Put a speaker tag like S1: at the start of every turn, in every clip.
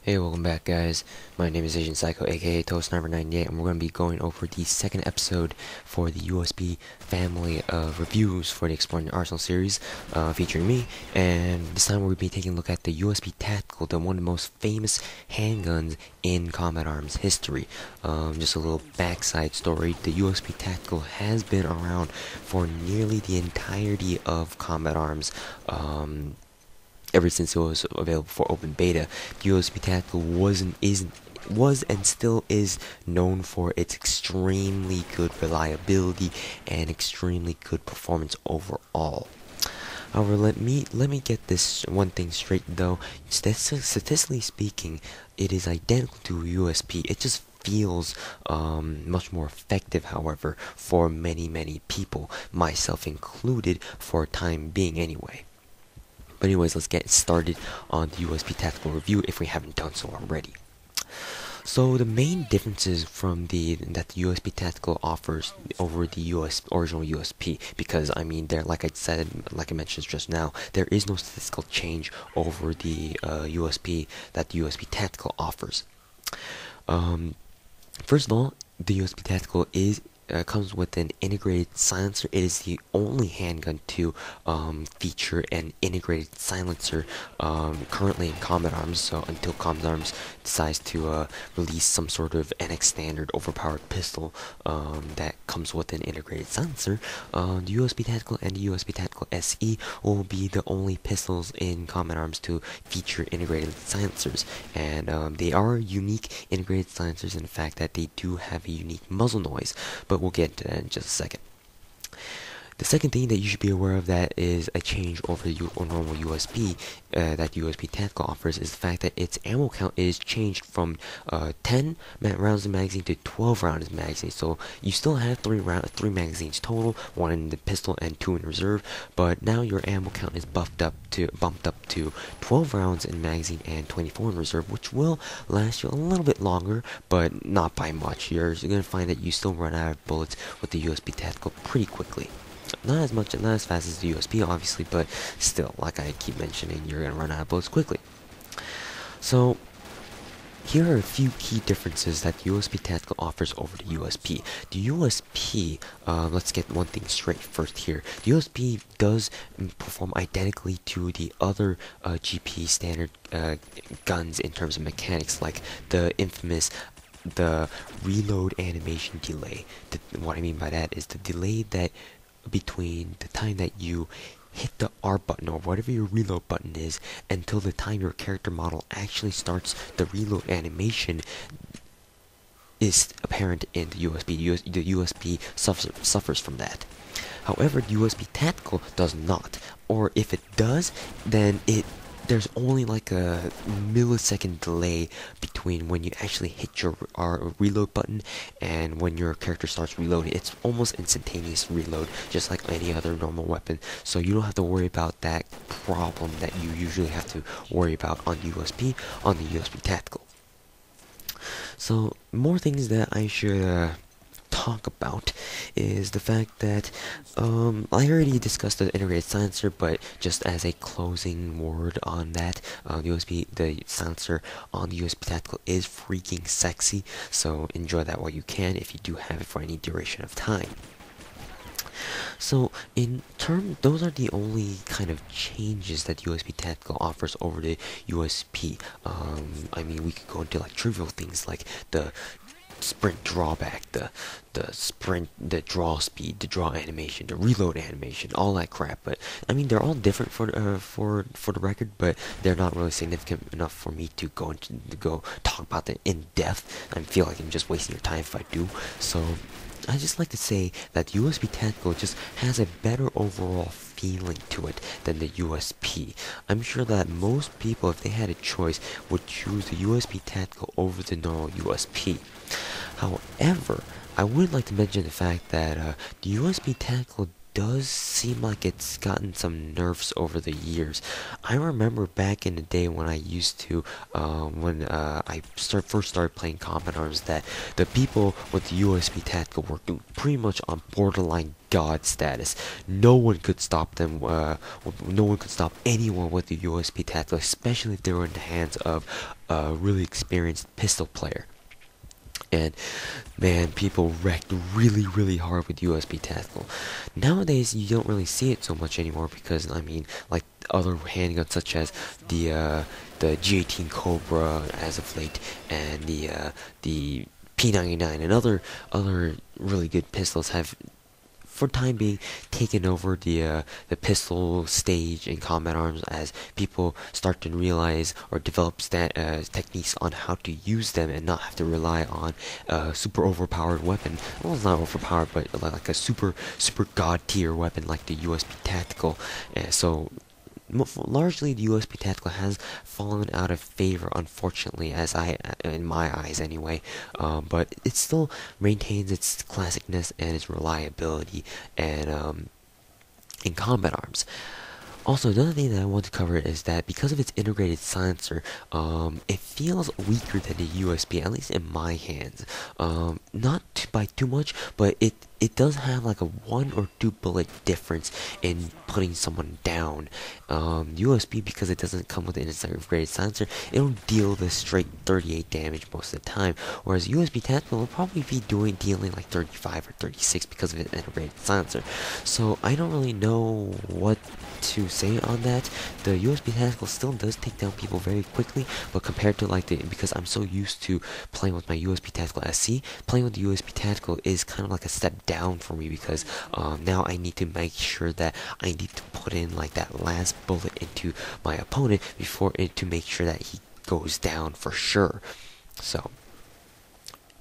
S1: Hey, welcome back, guys. My name is Asian Psycho, aka Toast98, and we're going to be going over the second episode for the USP family of reviews for the Exploring the Arsenal series, featuring me. And this time we'll be taking a look at the USP Tactical, one of the most famous handguns in combat arms history. Just a little backside story: the USP Tactical has been around for nearly the entirety of combat arms. Ever since it was available for open beta. The USP Tactical was and still is known for its extremely good reliability and extremely good performance overall. However, let me get this one thing straight though. Statistically speaking, it is identical to USP. It just feels much more effective, however, for many people, myself included, for a time being anyway. But anyways, let's get started on the USP Tactical review if we haven't done so already. So the main differences that the USP Tactical offers over the original USP, because I mean, like I mentioned just now, there is no statistical change over the USP that the USP Tactical offers. First of all, the USP Tactical comes with an integrated silencer. It is the only handgun to feature an integrated silencer currently in Combat Arms. So until Combat Arms decides to release some sort of NX standard overpowered pistol that comes with an integrated silencer, the USP Tactical and the USP Tactical SE will be the only pistols in Combat Arms to feature integrated silencers. And they are unique integrated silencers in the fact that they do have a unique muzzle noise, but we'll get into that in just a second. The second thing that you should be aware of that is a change over the normal USP that USP Tactical offers is the fact that its ammo count is changed from 10 rounds in magazine to 12 rounds in magazine. So you still have 3 magazines total, 1 in the pistol and 2 in reserve, but now your ammo count is bumped up to 12 rounds in magazine and 24 in reserve, which will last you a little bit longer, but not by much. You're going to find that you still run out of bullets with the USP Tactical pretty quickly. Not as fast as the USP, obviously, but still, like I keep mentioning, you're gonna run out of bullets quickly. So, here are a few key differences that the USP Tactical offers over the USP. The USP, let's get one thing straight first here. The USP does perform identically to the other GP standard guns in terms of mechanics, like the infamous reload animation delay. What I mean by that is the delay that between the time that you hit the R button or whatever your reload button is until the time your character model actually starts the reload animation is apparent in the USP. The USP suffers from that. However, the USP Tactical does not, or if it does, then there's only like a millisecond delay between when you actually hit your reload button and when your character starts reloading. It's almost instantaneous reload, just like any other normal weapon. So you don't have to worry about that problem that you usually have to worry about on the USP Tactical. So more things that I should talk about is the fact that I already discussed the integrated silencer, but just as a closing word on that, the silencer on the USP Tactical is freaking sexy, so enjoy that while you can if you do have it for any duration of time. So those are the only kind of changes that USP Tactical offers over the USP. I mean, we could go into like trivial things like the sprint drawback, the draw speed, the draw animation, the reload animation, all that crap. But I mean, they're all different for the record, but they're not really significant enough for me to go talk about them in depth. I feel like I'm just wasting your time if I do. So I just like to say that the USP Tactical just has a better overall feeling to it than the USP. I'm sure that most people, if they had a choice, would choose the USP Tactical over the normal USP. However, I would like to mention the fact that the USP Tactical does seem like it's gotten some nerfs over the years. I remember back in the day when I used to, when I first started playing Combat Arms, that the people with the USP Tactical were pretty much on borderline god status. No one could stop them. No one could stop anyone with the USP Tactical, especially if they were in the hands of a really experienced pistol player. And man, people wrecked really hard with USP Tactical. Nowadays, you don't really see it so much anymore because, I mean, like other handguns such as the G18 Cobra as of late, and the P99 and other really good pistols have, for time being, taken over the pistol stage in Combat Arms as people start to realize or develop techniques on how to use them and not have to rely on a super overpowered weapon. Well, it's not overpowered, but like a super god tier weapon like the USP Tactical. So largely the USP Tactical has fallen out of favor, unfortunately, in my eyes anyway, but it still maintains its classicness and its reliability and in Combat Arms. Also, another thing that I want to cover is that because of its integrated silencer, it feels weaker than the USP, at least in my hands. Not by too much, but it does have like a 1 or 2 bullet difference in putting someone down. USP, because it doesn't come with an integrated silencer, it'll deal the straight 38 damage most of the time, whereas USP Tactical will probably be dealing like 35 or 36 because of its integrated silencer. So I don't really know what to say on that. The USP Tactical still does take down people very quickly, but compared to because I'm so used to playing with my USP Tactical SC, playing with the USP Tactical is kind of like a step down for me because now I need to make sure that I need to put in like that last bullet into my opponent to make sure that he goes down for sure. So,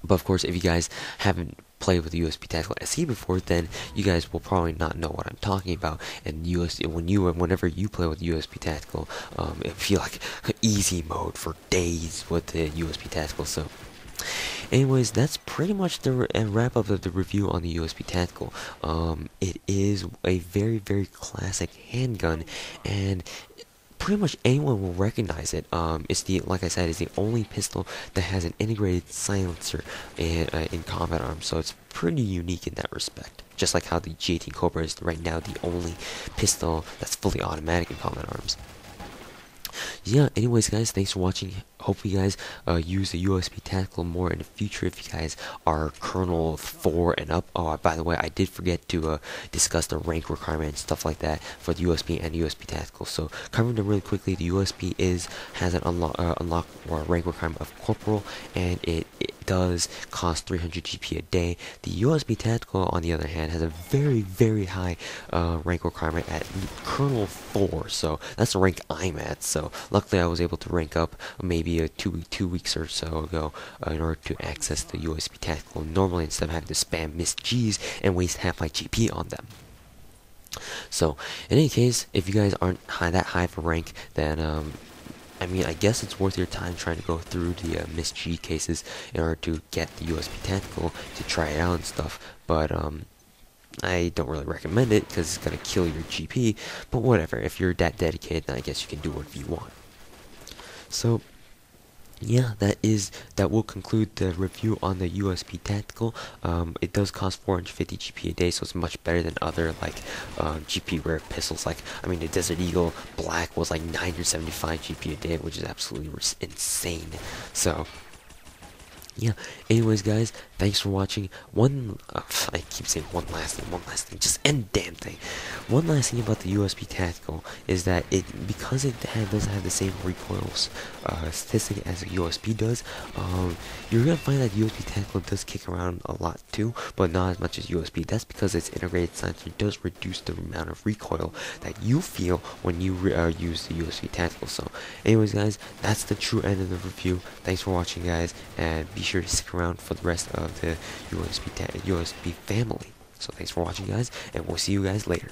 S1: but of course, if you guys haven't played with the USP Tactical SE before, then you guys will probably not know what I'm talking about. And whenever you play with USP Tactical, it feel like easy mode for days with the USP Tactical. So, anyways, that's pretty much the wrap up of the review on the USP Tactical. It is a very classic handgun, and pretty much anyone will recognize it. Like I said, it's the only pistol that has an integrated silencer in Combat Arms, so it's pretty unique in that respect. Just like how the G18 Cobra is right now the only pistol that's fully automatic in Combat Arms. Yeah, anyways guys, thanks for watching. Hope you guys use the USP Tactical more in the future if you guys are Colonel 4 and up. Oh, by the way, I did forget to discuss the rank requirement and stuff like that for the USP and USP Tactical. So covering them really quickly, the USP has an unlock or rank requirement of Corporal, and it does cost 300 GP a day. The USP Tactical, on the other hand, has a very high rank requirement at Colonel 4, so that's the rank I'm at. So luckily I was able to rank up maybe a 2 weeks or so ago in order to access the USP Tactical normally, instead of having to spam Miss G's and waste half my GP on them. So in any case, if you guys aren't that high for rank, then I mean, I guess it's worth your time trying to go through the Miss G cases in order to get the USP Tactical to try it out and stuff, but I don't really recommend it because it's gonna kill your GP, but whatever, if you're that dedicated, then I guess you can do whatever you want. So yeah, that will conclude the review on the USP Tactical. It does cost 450 GP a day, so it's much better than other like GP rare pistols. Like, I mean, the Desert Eagle Black was like 975 GP a day, which is absolutely insane. So yeah, anyways guys, thanks for watching. I keep saying one last thing, just end the damn thing. One last thing about the USP Tactical is that because it doesn't have the same recoil statistic as a USP does, you're gonna find that USP Tactical does kick around a lot too, but not as much as USP. That's because its integrated silencer does reduce the amount of recoil that you feel when you use the USP Tactical. So anyways guys, that's the true end of the review. Thanks for watching guys, and be sure to stick around for the rest of the USP family. So thanks for watching guys, and we'll see you guys later.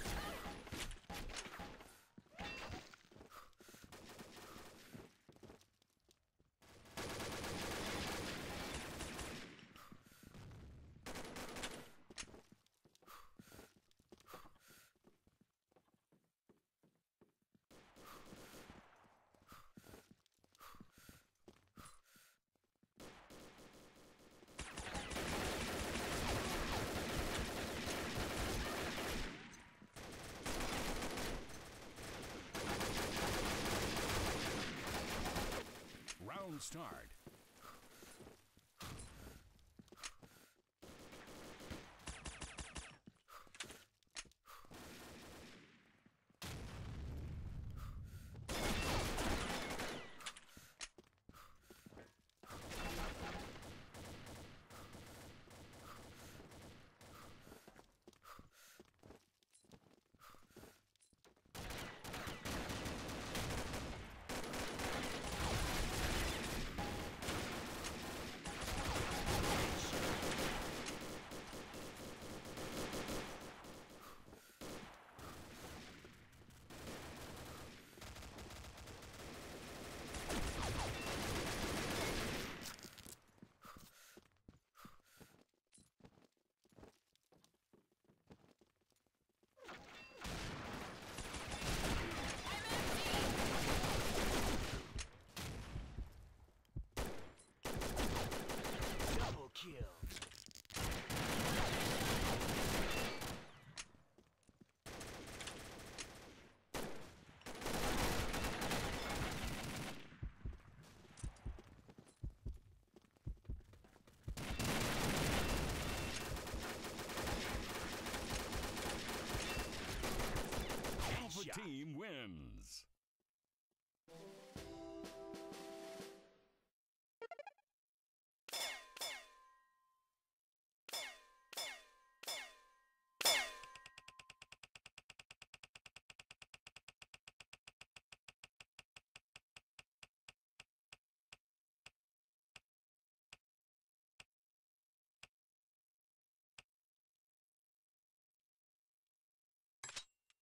S2: Don't start